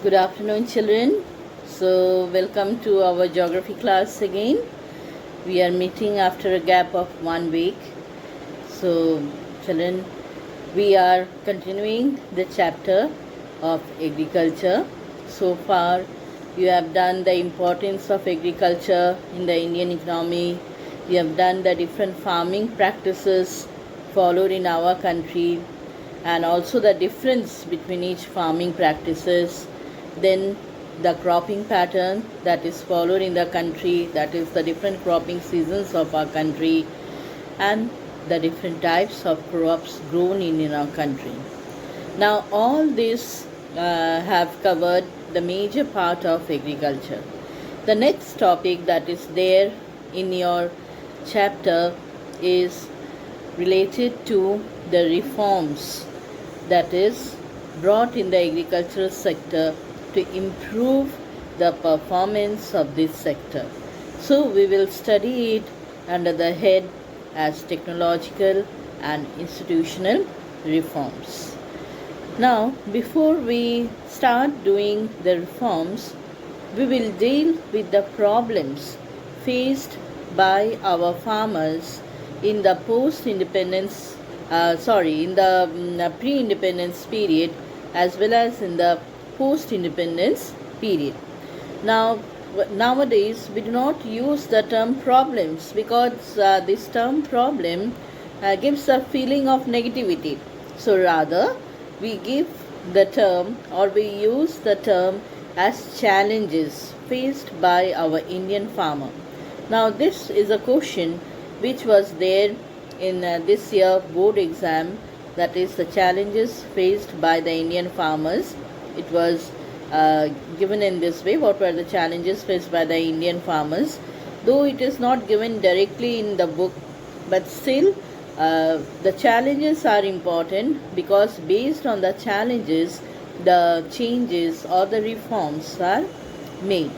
Good afternoon, children. So, welcome to our geography class again. We are meeting after a gap of 1 week. So, children, we are continuing the chapter of agriculture. So far, you have done the importance of agriculture in the Indian economy. You have done the different farming practices followed in our country and also the difference between each farming practices, then the cropping pattern that is followed in the country, that is the different cropping seasons of our country, and the different types of crops grown in our country. Now all this have covered the major part of agriculture. The next topic that is there in your chapter is related to the reforms that is brought in the agricultural sector to improve the performance of this sector. So we will study it under the head as technological and institutional reforms. Now, before we start doing the reforms, we will deal with the problems faced by our farmers in the pre-independence period as well as in the post-independence period. Now, nowadays we do not use the term problems because this term problem gives a feeling of negativity. So rather, we give the term or we use the term as challenges faced by our Indian farmer. Now, this is a question which was there in this year board exam, that is the challenges faced by the Indian farmers. It was given in this way: what were the challenges faced by the Indian farmers? Though it is not given directly in the book, but still the challenges are important because based on the challenges the changes or the reforms are made.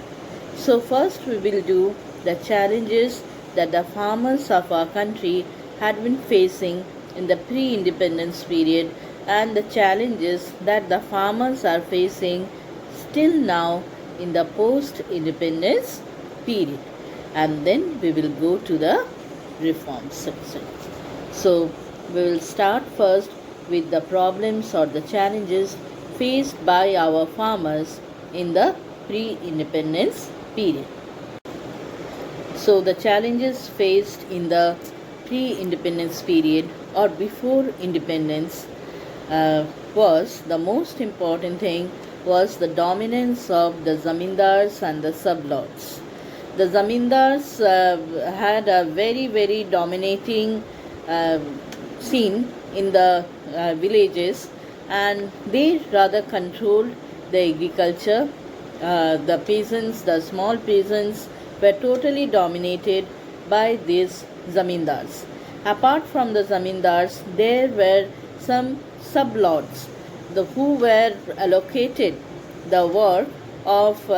So first we will do the challenges that the farmers of our country had been facing in the pre-independence period and the challenges that the farmers are facing still now in the post-independence period. And then we will go to the reform section. So we will start first with the problems or the challenges faced by our farmers in the pre-independence period. So the challenges faced in the pre-independence period or before independence was the most important thing was the dominance of the zamindars and the sublords. The zamindars had a very dominating scene in the villages, and they rather controlled the agriculture. The peasants, the small peasants, were totally dominated by these zamindars. Apart from the zamindars, there were some sublords who were allocated the work of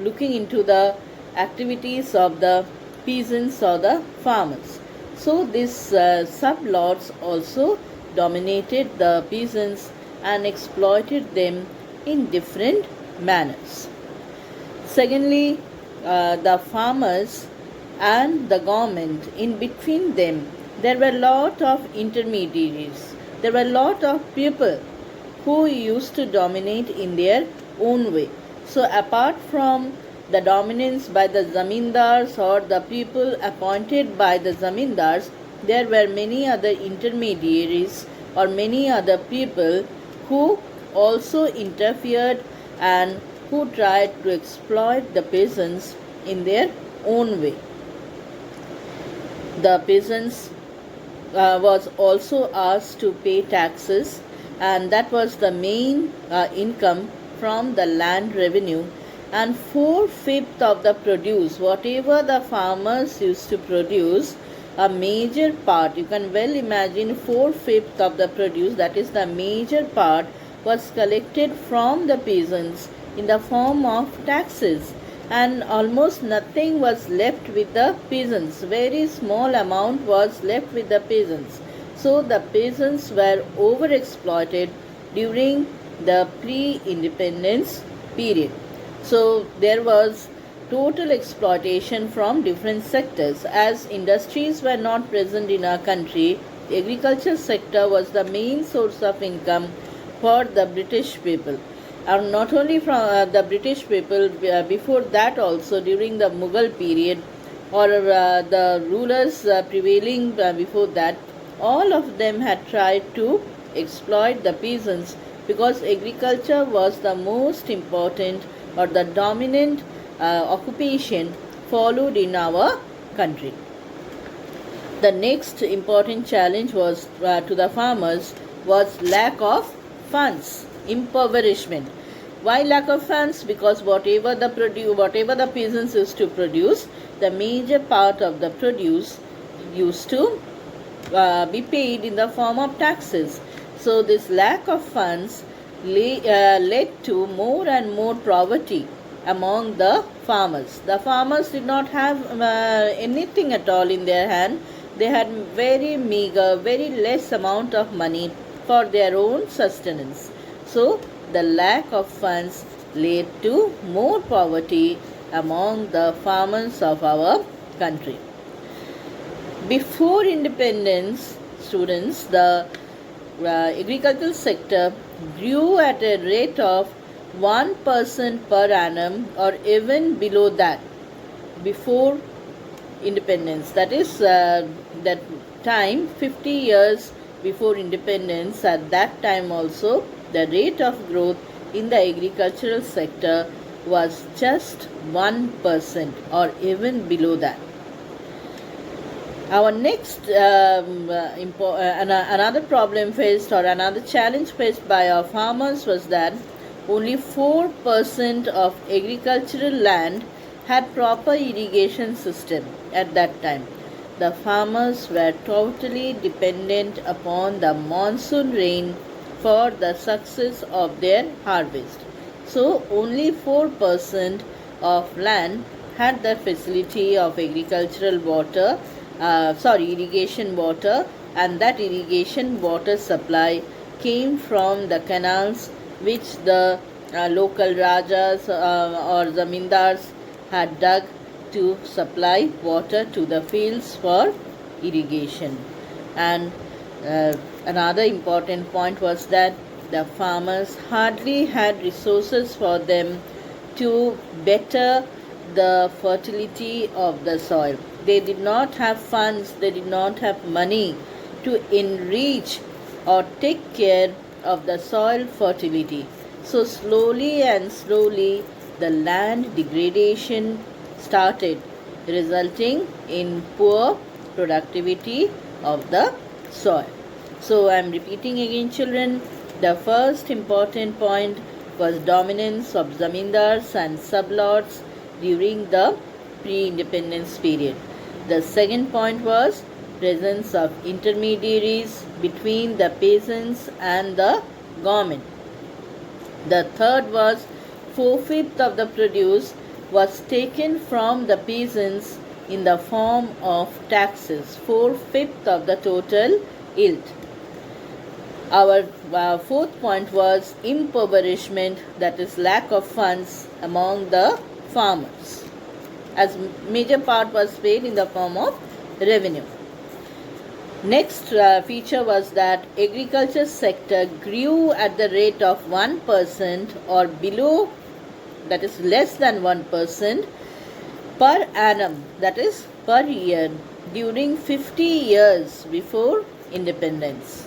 looking into the activities of the peasants or the farmers. So these sublords also dominated the peasants and exploited them in different manners. Secondly, the farmers and the government, in between them there were a lot of intermediaries. There were a lot of people who used to dominate in their own way. So apart from the dominance by the zamindars or the people appointed by the zamindars, there were many other intermediaries or many other people who also interfered and who tried to exploit the peasants in their own way. The peasants was also asked to pay taxes, and that was the main income from the land revenue. And 4/5 of the produce, whatever the farmers used to produce, a major part, you can well imagine 4/5 of the produce, that is the major part, was collected from the peasants in the form of taxes, and almost nothing was left with the peasants. Very small amount was left with the peasants. So the peasants were overexploited during the pre-independence period. So there was total exploitation from different sectors. As industries were not present in our country, the agriculture sector was the main source of income for the British people. And not only from the British people, before that also during the Mughal period, or the rulers prevailing before that, all of them had tried to exploit the peasants, because agriculture was the most important or the dominant occupation followed in our country. The next important challenge was to the farmers was lack of funds, impoverishment. Why lack of funds? Because whatever the peasants used to produce, the major part of the produce used to be paid in the form of taxes. So this lack of funds led to more and more poverty among the farmers. The farmers did not have anything at all in their hand. They had very meager, very less amount of money for their own sustenance. So the lack of funds led to more poverty among the farmers of our country. Before independence, students, the agricultural sector grew at a rate of 1% per annum or even below that. Before independence, that is that time, 50 years before independence, at that time also the rate of growth in the agricultural sector was just 1% or even below that. Our next another problem faced or another challenge faced by our farmers was that only 4% of agricultural land had proper irrigation system at that time. The farmers were totally dependent upon the monsoon rain for the success of their harvest. So only 4% of land had the facility of agricultural water, irrigation water, and that irrigation water supply came from the canals which the local rajas or zamindars had dug to supply water to the fields for irrigation. And another important point was that the farmers hardly had resources for them to better the fertility of the soil. They did not have funds, they did not have money to enrich or take care of the soil fertility. So slowly and slowly the land degradation started, resulting in poor productivity of the soil. So I am repeating again, children. The first important point was dominance of zamindars and sublords during the pre-independence period. The second point was presence of intermediaries between the peasants and the government. The third was 4/5 of the produce was taken from the peasants in the form of taxes, 4/5 of the total yield. Our fourth point was impoverishment, that is lack of funds among the farmers, as major part was paid in the form of revenue. Next feature was that agriculture sector grew at the rate of 1% or below, that is less than 1% per annum, that is per year, during 50 years before independence.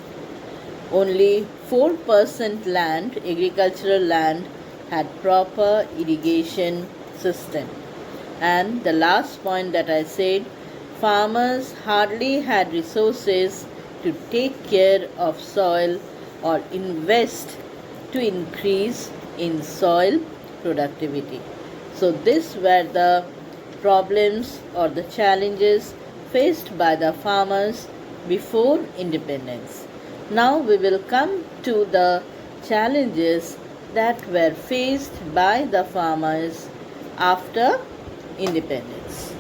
Only 4% land, agricultural land, had proper irrigation system. And the last point that I said, farmers hardly had resources to take care of soil or invest to increase in soil productivity. So these were the problems or the challenges faced by the farmers before independence. Now we will come to the challenges that were faced by the farmers after independence.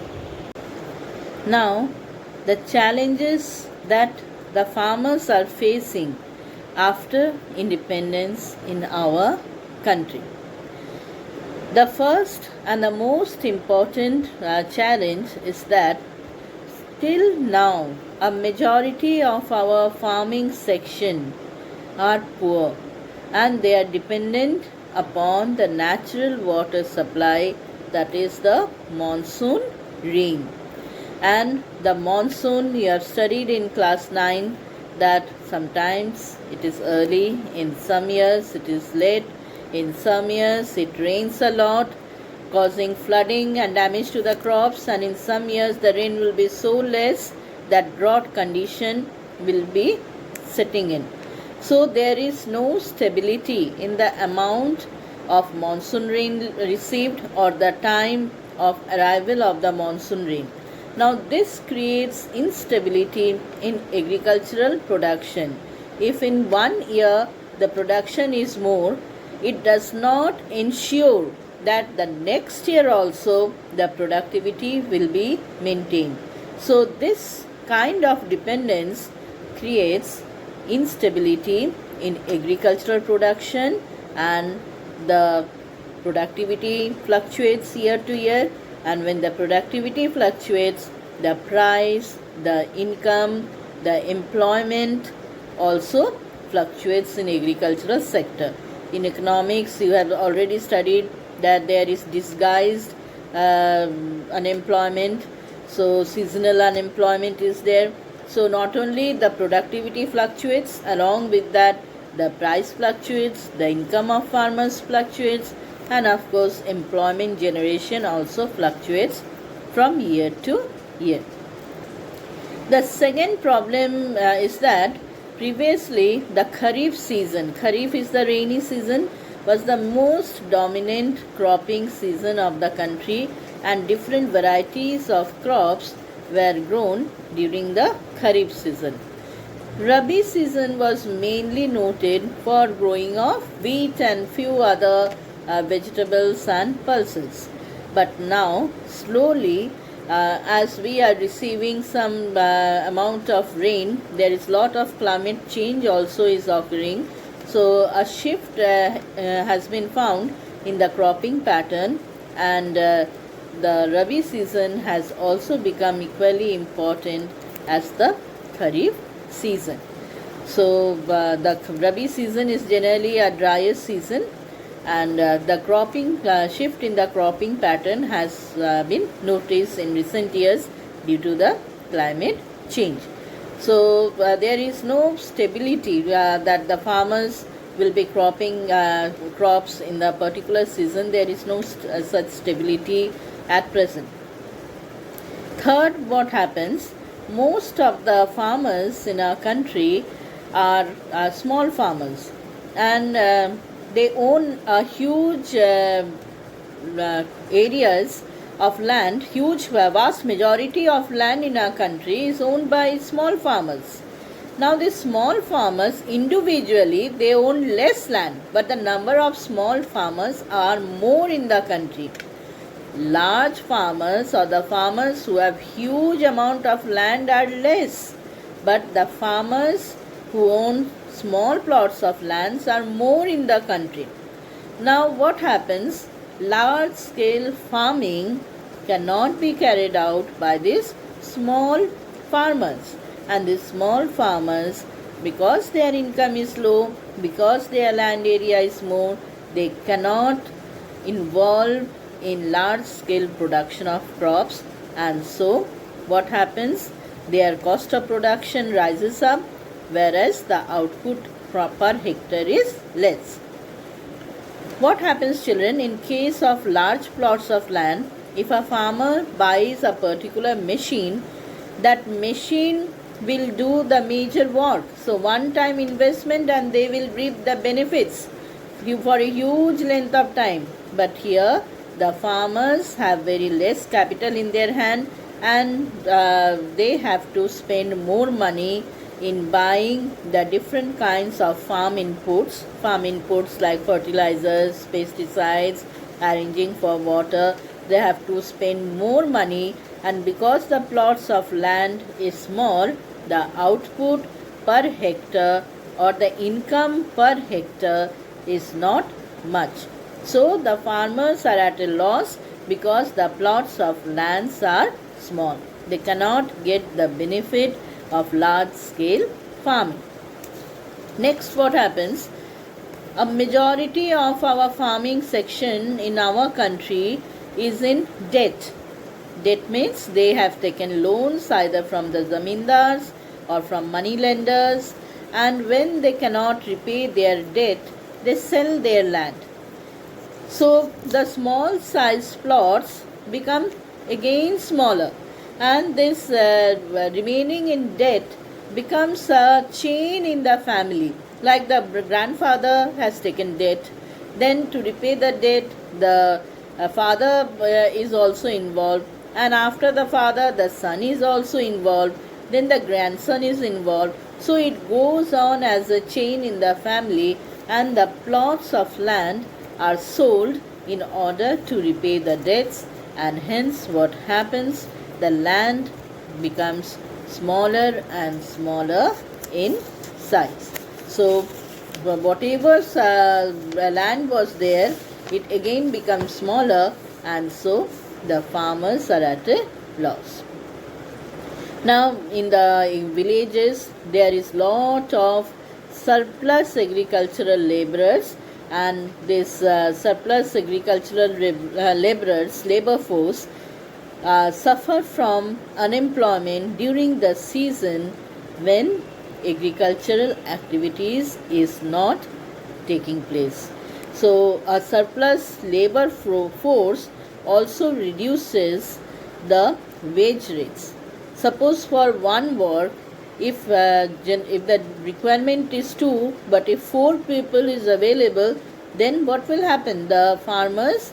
Now, the challenges that the farmers are facing after independence in our country. The first and the most important challenge is that till now a majority of our farming section are poor and they are dependent upon the natural water supply, that is the monsoon rain. And the monsoon, you have studied in class 9 that sometimes it is early, in some years it is late, in some years it rains a lot, causing flooding and damage to the crops, and in some years the rain will be so less that drought condition will be setting in. So there is no stability in the amount of monsoon rain received or the time of arrival of the monsoon rain. Now this creates instability in agricultural production. If in one year the production is more, it does not ensure that the next year also the productivity will be maintained. So this kind of dependence creates instability in agricultural production, and the productivity fluctuates year to year, and when the productivity fluctuates, the price, the income, the employment also fluctuates in agricultural sector. In economics, you have already studied that there is disguised unemployment, so seasonal unemployment is there. So not only the productivity fluctuates, along with that the price fluctuates, the income of farmers fluctuates, and of course employment generation also fluctuates from year to year. The second problem is that previously the Kharif season, Kharif is the rainy season, was the most dominant cropping season of the country, and different varieties of crops were grown during the Kharif season. Rabi season was mainly noted for growing of wheat and few other vegetables and pulses. But now slowly, as we are receiving some amount of rain, there is lot of climate change also is occurring. So a shift has been found in the cropping pattern, and the Rabi season has also become equally important as the Kharif season. So the Rabi season is generally a drier season, and the cropping shift in the cropping pattern has been noticed in recent years due to the climate change. So there is no stability that the farmers will be cropping crops in the particular season. There is no such stability at present. Third, what happens? Most of the farmers in our country are small farmers, and they own a huge areas of land. Vast majority of land in our country is owned by small farmers. Now these small farmers individually they own less land, but the number of small farmers are more in the country. Large farmers or the farmers who have huge amount of land are less, but the farmers who own small plots of lands are more in the country. Now what happens? Large scale farming cannot be carried out by these small farmers, and these small farmers, because their income is low, because their land area is more, they cannot involve in large scale production of crops, and so what happens? Their cost of production rises up, whereas the output per hectare is less. What happens, children, in case of large plots of land? If a farmer buys a particular machine, that machine will do the major work. So one time investment and they will reap the benefits for a huge length of time. But here the farmers have very less capital in their hand, and they have to spend more money in buying the different kinds of farm inputs like fertilizers, pesticides, arranging for water. They have to spend more money, and because the plots of land is small, the output per hectare or the income per hectare is not much. So the farmers are at a loss because the plots of lands are small. They cannot get the benefit of large scale farming. Next, what happens? A majority of our farming section in our country is in debt. Debt means they have taken loans either from the zamindars or from money lenders, and when they cannot repay their debt, they sell their land. So the small size plots become again smaller, and this remaining in debt becomes a chain in the family. Like the grandfather has taken debt, then to repay the debt, the father is also involved, and after the father, the son is also involved, then the grandson is involved. So it goes on as a chain in the family, and the plots of land are sold in order to repay the debts, and hence what happens? The land becomes smaller and smaller in size. So whatever land was there, it again becomes smaller, and so the farmers are at a loss. Now in the villages there is lot of surplus agricultural laborers, and this surplus agricultural laborers, labor force, suffer from unemployment during the season when agricultural activities is not taking place. So a surplus labor force also reduces the wage rates. Suppose for one work, if the requirement is 2, but if 4 people is available, then what will happen? The farmers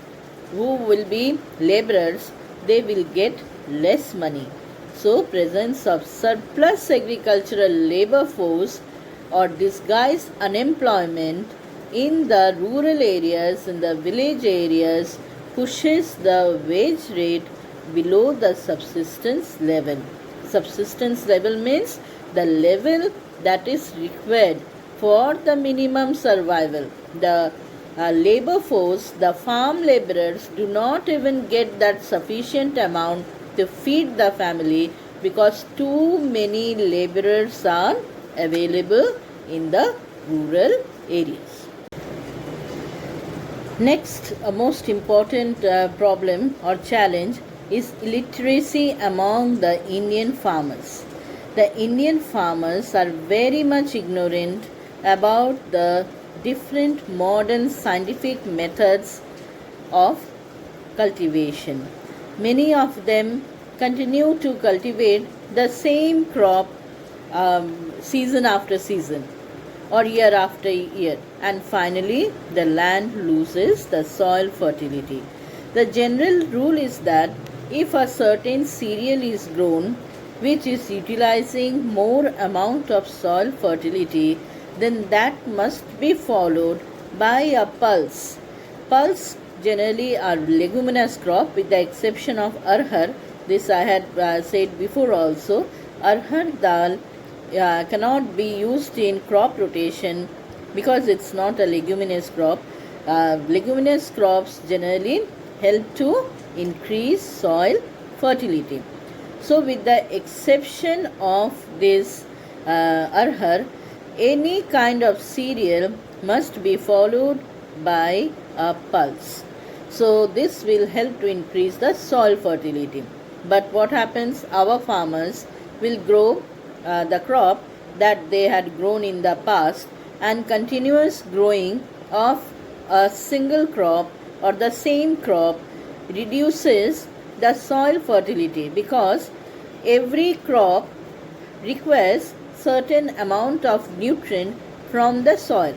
who will be laborers, they will get less money. So presence of surplus agricultural labor force or disguised unemployment in the rural areas, in the village areas, pushes the wage rate below the subsistence level. Subsistence level means the level that is required for the minimum survival. The labor force, the farm laborers, do not even get that sufficient amount to feed the family because too many laborers are available in the rural areas. Next, a most important problem or challenge is illiteracy among the Indian farmers. The Indian farmers are very much ignorant about the different modern scientific methods of cultivation. Many of them continue to cultivate the same crop season after season or year after year, and finally the land loses the soil fertility. The general rule is that if a certain cereal is grown which is utilizing more amount of soil fertility, then that must be followed by a pulse. Pulse generally are leguminous crop with the exception of arhar. This I had said before also. Arhar dal cannot be used in crop rotation because it's not a leguminous crop. Leguminous crops generally help to increase soil fertility. So with the exception of this arhar, any kind of cereal must be followed by a pulse. So this will help to increase the soil fertility. But what happens? Our farmers will grow the crop that they had grown in the past, and continuous growing of a single crop or the same crop reduces the soil fertility because every crop requires certain amount of nutrient from the soil.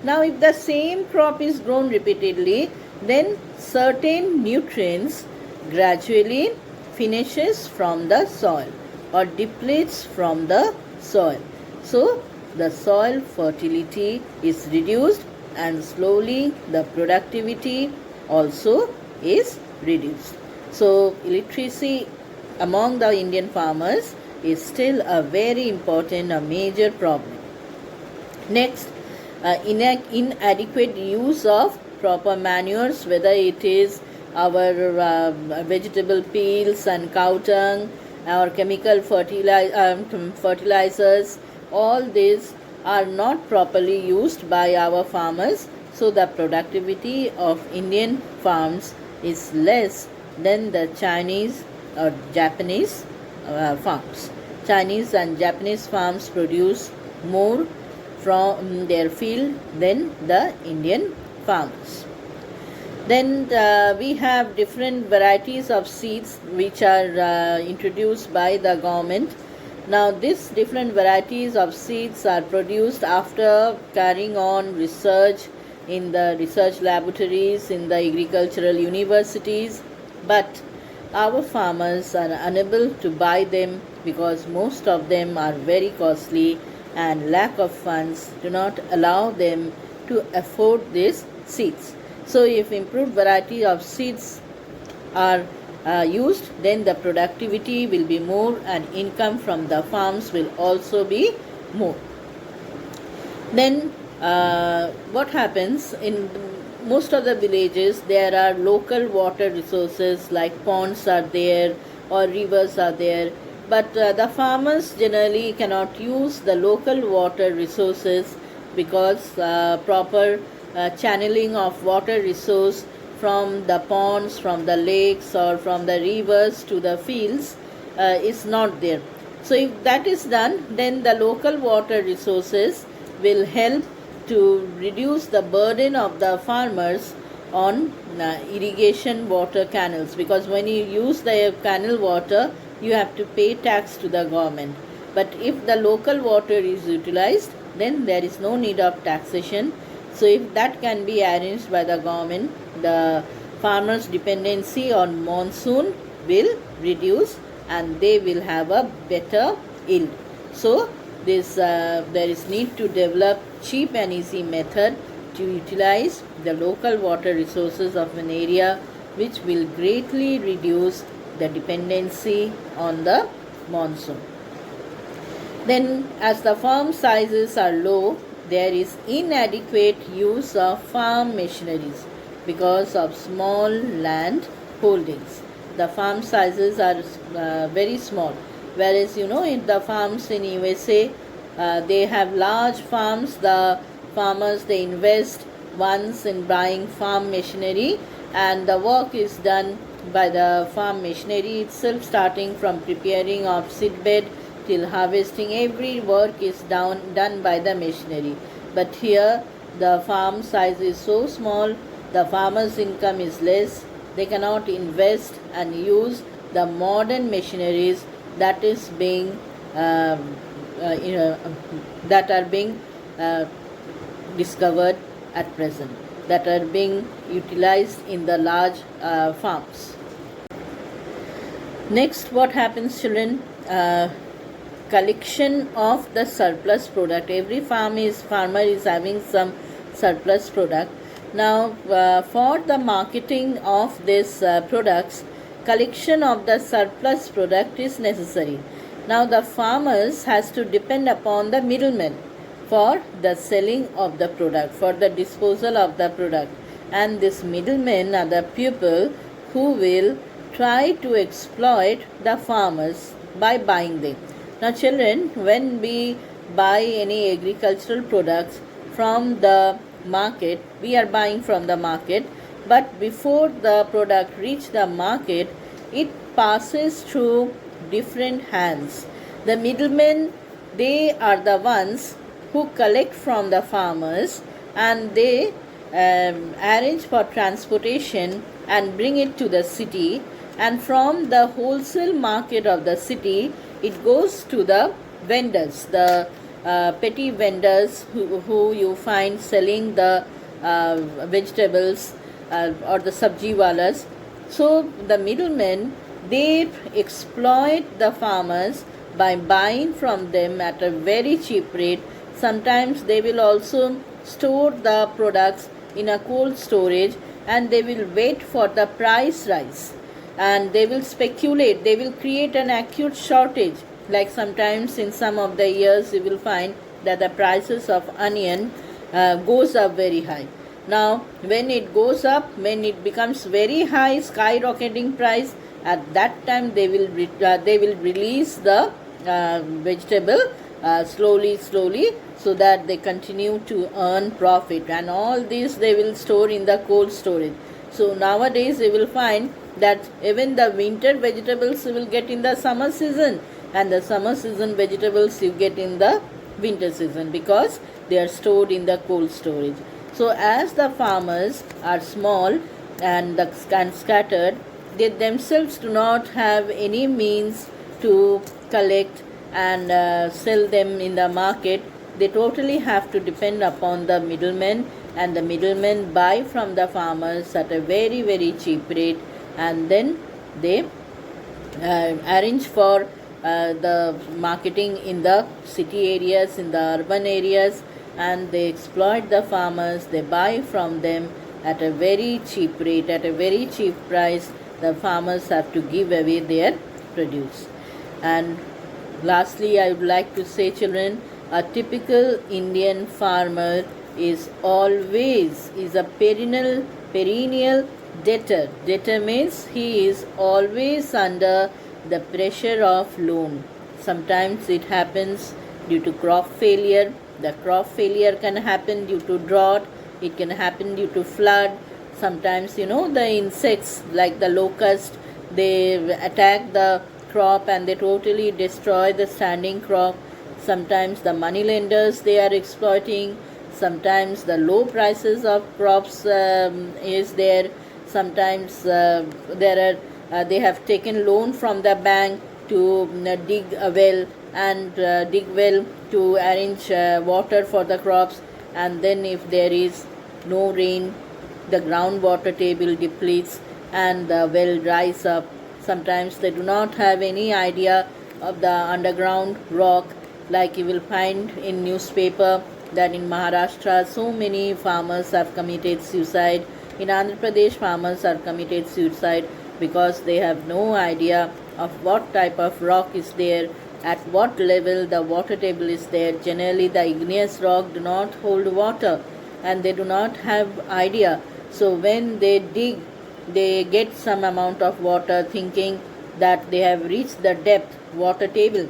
Now if the same crop is grown repeatedly, then certain nutrients gradually finishes from the soil or depletes from the soil. So the soil fertility is reduced, and slowly the productivity also is reduced. So illiteracy among the Indian farmers is still a very important, a major problem. Next, inadequate use of proper manures, whether it is our vegetable peels and cow dung, or chemical fertilizers, all these are not properly used by our farmers, so the productivity of Indian farms is less than the Chinese or Japanese farms. Chinese and Japanese farms produce more from their field than the Indian farmers. Then we have different varieties of seeds which are introduced by the government. Now these different varieties of seeds are produced after carrying on research in the research laboratories, in the agricultural universities, but our farmers are unable to buy them because most of them are very costly and lack of funds do not allow them to afford these seeds. So if improved variety of seeds are used, then the productivity will be more and income from the farms will also be more. Then what happens in most of the villages, there are local water resources like ponds are there or rivers are there, but the farmers generally cannot use the local water resources because proper channeling of water resource from the ponds, from the lakes or from the rivers to the fields is not there. So if that is done, then the local water resources will help to reduce the burden of the farmers on irrigation water canals, because when you use the canal water you have to pay tax to the government. But if the local water is utilized, then there is no need of taxation. So if that can be arranged by the government, the farmers' dependency on monsoon will reduce and they will have a better yield. So there is need to develop cheap and easy method to utilize the local water resources of an area, which will greatly reduce the dependency on the monsoon. Then as the farm sizes are low, there is inadequate use of farm machineries because of small land holdings. The farm sizes are very small, whereas in the farms in USA they have large farms. The farmers, they invest once in buying farm machinery, and the work is done by the farm machinery itself, starting from preparing of seedbed till harvesting. Every work is done by the machinery. But here the farm size is so small, the farmer's income is less, they cannot invest and use the modern machineries that is being that are being discovered at present, that are being utilized in the large farms. Next, what happens, children? Collection of the surplus product. Every farmer is having some surplus product. Now for the marketing of these products, collection of the surplus product is necessary. Now the farmers has to depend upon the middlemen for the selling of the product, for the disposal of the product, and these middlemen are the people who will try to exploit the farmers by buying them. Now children, when we buy any agricultural products from the market, we are buying from the market, but before the product reach the market, it passes through different hands. The middlemen, they are the ones who collect from the farmers, and they arrange for transportation and bring it to the city, and from the wholesale market of the city it goes to the vendors, the petty vendors who you find selling the vegetables or the sabji walas. So the middlemen, they exploit the farmers by buying from them at a very cheap rate. Sometimes they will also store the products in a cold storage, and they will wait for the price rise, and they will speculate, they will create an acute shortage. Like sometimes in some of the years you will find that the prices of onion goes up very high. Now when it goes up, when it becomes very high, skyrocketing price, at that time they will release the vegetable slowly, so that they continue to earn profit, and all these they will store in the cold storage. So nowadays you will find that even the winter vegetables you will get in the summer season, and the summer season vegetables you get in the winter season, because they are stored in the cold storage. So as the farmers are small and scattered, they themselves do not have any means to collect and sell them in the market. They totally have to depend upon the middlemen, and the middlemen buy from the farmers at a very cheap rate, and then they arrange for the marketing in the city areas, in the urban areas, and they exploit the farmers. They buy from them at a very cheap rate, at a very cheap price. The farmers have to give away their produce. And lastly, I would like to say, children, a typical Indian farmer is a perennial debtor. Debtor means he is always under the pressure of loan. Sometimes it happens due to crop failure. The crop failure can happen due to drought. It can happen due to flood. Sometimes, the insects like the locust, they attack the crop and they totally destroy the standing crop. Sometimes the money lenders, they are exploiting. Sometimes the low prices of crops is there. Sometimes they have taken loan from the bank to dig a well, and dig well to arrange water for the crops. And then if there is no rain, the groundwater table depletes and the well dries up. Sometimes they do not have any idea of the underground rock, like you will find in newspaper that in Maharashtra so many farmers have committed suicide. In Andhra Pradesh, farmers are committed suicide because they have no idea of what type of rock is there, at what level the water table is there. Generally the igneous rock do not hold water, and they do not have idea. So when they dig, they get some amount of water, thinking that they have reached the depth water table.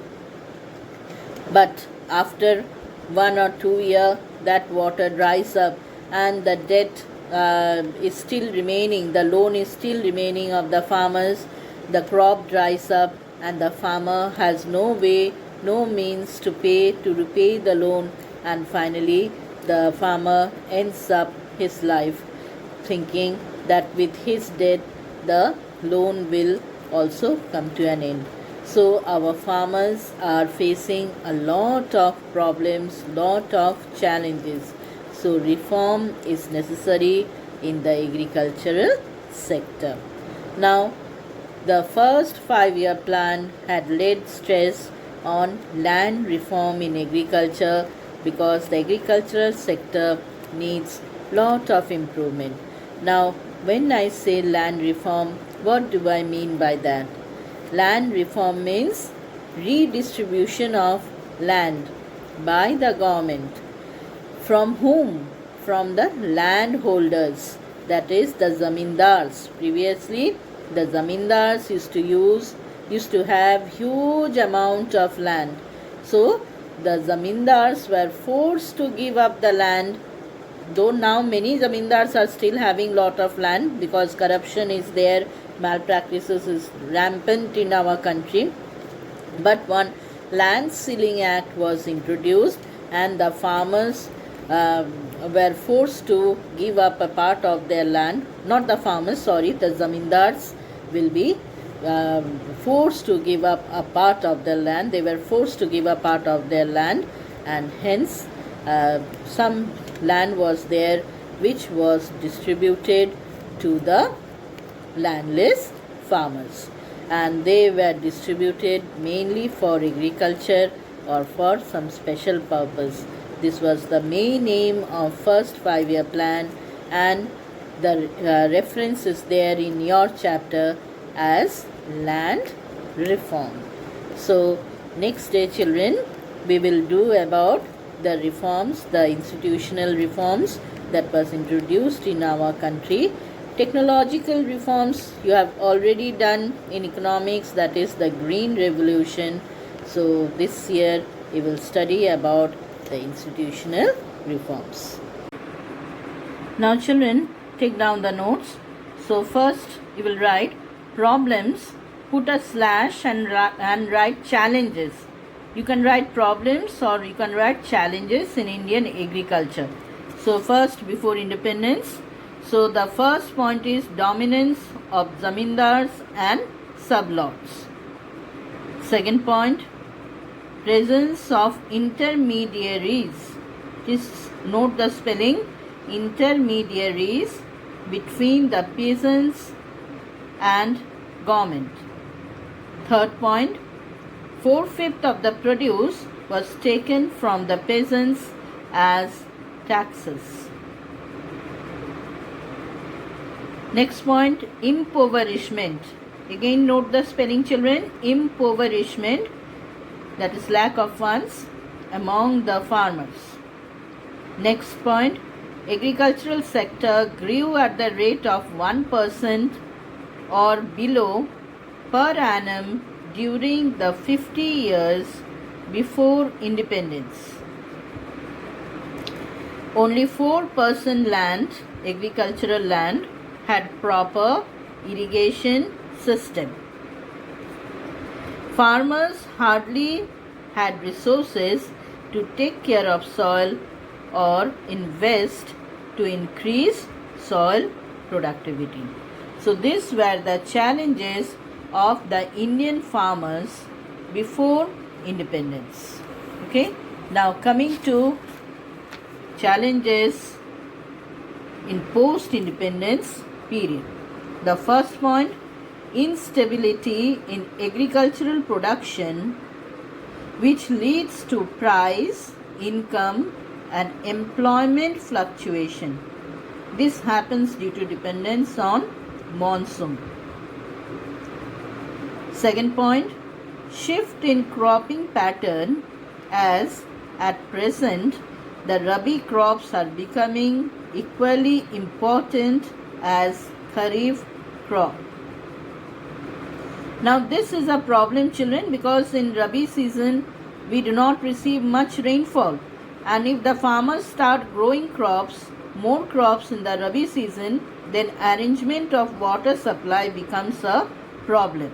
But after 1 or 2 years, that water dries up, and the debt is still remaining, the loan is still remaining of the farmers. The crop dries up, and the farmer has no way, no means to repay the loan, and finally the farmer ends up his life thinking that with his death the loan will also come to an end. So our farmers are facing a lot of problems, lot of challenges. So reform is necessary in the agricultural sector. Now, the first 5-year plan had laid stress on land reform in agriculture, because the agricultural sector needs lot of improvement. Now, when I say land reform, what do I mean by that? Land reform means redistribution of land by the government. From whom? From the landholders, that is the zamindars. Previously, the zamindars used to have huge amount of land. So the zamindars were forced to give up the land, though now many zamindars are still having lot of land, because corruption is there, malpractices is rampant in our country. But one land ceiling act was introduced, and the farmers were forced to give up a part of their land. Not the farmers, sorry, the zamindars will be forced to give up a part of their land. They were forced to give a part of their land, and hence some land was there which was distributed to the landless farmers, and they were distributed mainly for agriculture or for some special purpose. This was the main aim of first 5-year plan, and the reference is there in your chapter as land reform. So next day, children, we will do about the reforms, the institutional reforms that was introduced in our country. Technological reforms you have already done in economics, that is the Green Revolution. So this year we will study about the institutional reforms. Now children, take down the notes. So first you will write problems, put a slash and write challenges. You can write problems or you can write challenges in Indian agriculture. So first, before independence, so the first point is dominance of zamindars and sublords. Second point, presence of intermediaries. Just note the spelling, intermediaries between the peasants and government. Third point, 4/5 of the produce was taken from the peasants as taxes. Next point, impoverishment. Again note the spelling children, impoverishment, that is lack of funds among the farmers. Next point, agricultural sector grew at the rate of 1% or below per annum during the 50 years before independence. Only 4% land, agricultural land, had proper irrigation system. Farmers hardly had resources to take care of soil or invest to increase soil productivity. So these were the challenges of the Indian farmers before independence. Okay, now coming to challenges in post-independence period. The first point, instability in agricultural production, which leads to price, income and employment fluctuation. This happens due to dependence on monsoon. Second point, shift in cropping pattern, as at present the Rabi crops are becoming equally important as Kharif crop. Now this is a problem children, because in Rabi season we do not receive much rainfall, and if the farmers start growing crops, more crops in the Rabi season, then arrangement of water supply becomes a problem.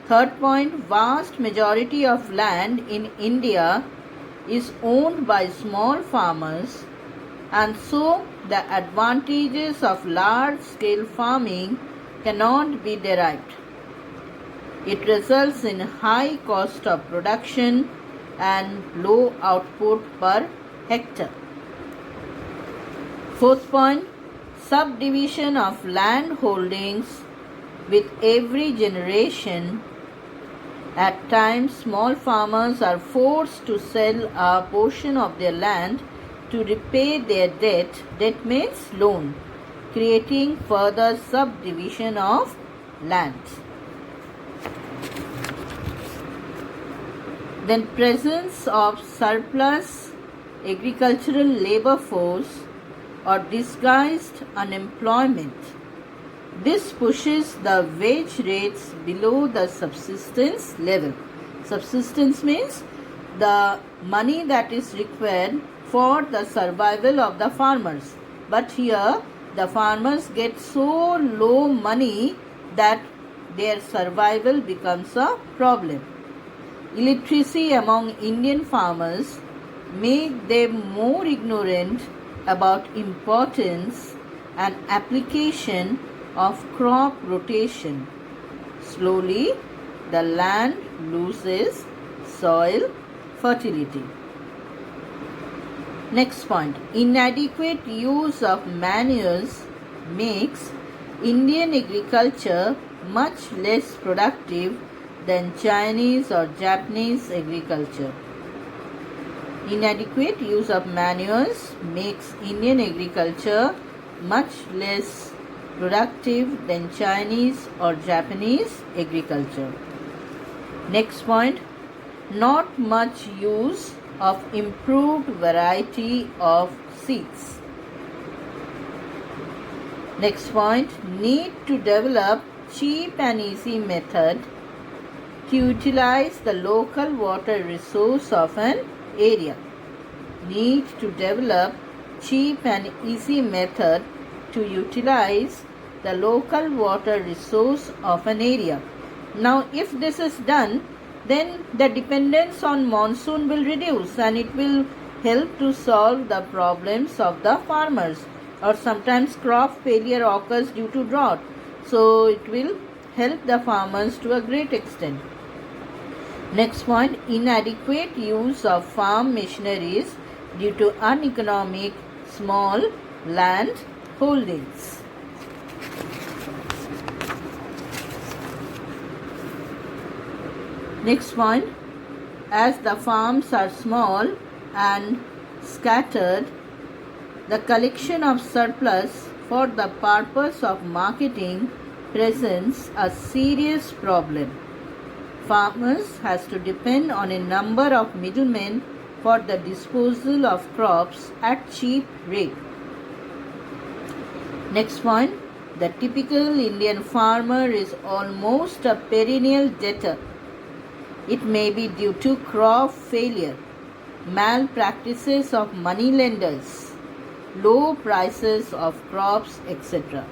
Third point, vast majority of land in India is owned by small farmers, and so the advantages of large scale farming cannot be derived. It results in high cost of production and low output per hectare. Fourth point, subdivision of land holdings with every generation. At times, small farmers are forced to sell a portion of their land to repay their debt. Debt means loan, creating further subdivision of land. Then presence of surplus agricultural labor force or disguised unemployment. This pushes the wage rates below the subsistence level. Subsistence means the money that is required for the survival of the farmers. But here the farmers get so low money that their survival becomes a problem. Illiteracy among Indian farmers make them more ignorant about importance and application of crop rotation. Slowly, the land loses soil fertility. Next point, inadequate use of manures makes Indian agriculture much less productive than Chinese or Japanese agriculture. Inadequate use of manures makes Indian agriculture much less productive than Chinese or Japanese agriculture. Next point, not much use of improved variety of seeds. Next point, need to develop cheap and easy method to utilize the local water resource of an area. Need to develop cheap and easy method to utilize the local water resource of an area. Now, if this is done, then the dependence on monsoon will reduce and it will help to solve the problems of the farmers, or sometimes crop failure occurs due to drought. So, it will help the farmers to a great extent. Next point, inadequate use of farm machineries due to uneconomic small land holdings. Next point, as the farms are small and scattered, the collection of surplus for the purpose of marketing presents a serious problem. Farmers has to depend on a number of middlemen for the disposal of crops at cheap rate. Next point, the typical Indian farmer is almost a perennial debtor. It may be due to crop failure, malpractices of money lenders, low prices of crops, etc.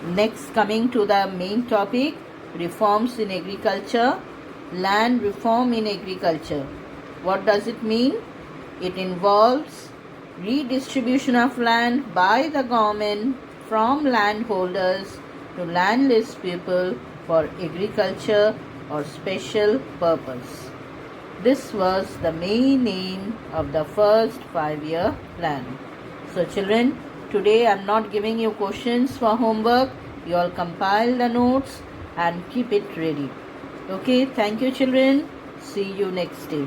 Next, coming to the main topic, reforms in agriculture, land reform in agriculture. What does it mean? It involves redistribution of land by the government from landholders to landless people for agriculture or special purpose. This was the main aim of the first 5-year plan. So children, today I am not giving you questions for homework. You all compile the notes and keep it ready. Okay, thank you children. See you next day.